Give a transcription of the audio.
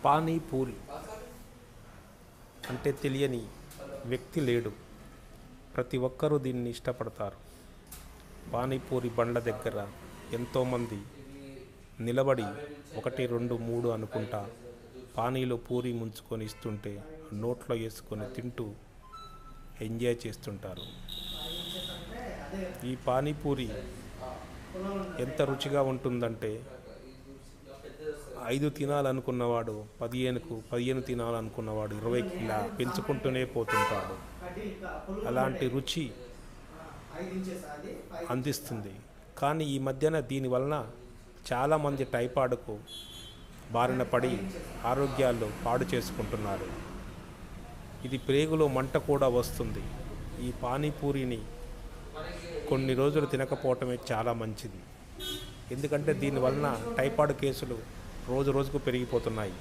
పానీపూరి అంటే తెలియని వ్యక్తి లేడు. ప్రతి ఒక్కరూ దీన్ని ఇష్టపడతారు. పానీపూరి బండ్ల దగ్గర ఎంతోమంది నిలబడి 1, 2, 3 అనుకుంటా పానీలో పూరి ముంచుకొని ఇస్తుంటే నోట్లో వేసుకొని తింటూ ఎంజాయ్ చేస్తుంటారు. ఈ పానీపూరి ఎంత రుచిగా ఉంటుందంటే 5 తినాలనుకున్నవాడు 15 తినాలనుకున్నవాడు 20కి ఇలా పెంచుకుంటూనే పోతుంటాడు. అలాంటి రుచి అందిస్తుంది. కానీ ఈ మధ్యన దీనివలన చాలామంది టైఫాయిడ్కు బారిన పడి ఆరోగ్యాలు పాడు చేసుకుంటున్నారు. ఇది ప్రేగులో మంట కూడా వస్తుంది. ఈ పానీపూరిని కొన్ని రోజులు తినకపోవటమే చాలా మంచిది. ఎందుకంటే దీనివలన టైఫాయిడ్ కేసులు రోజు రోజుకు పెరిగిపోతున్నాయి.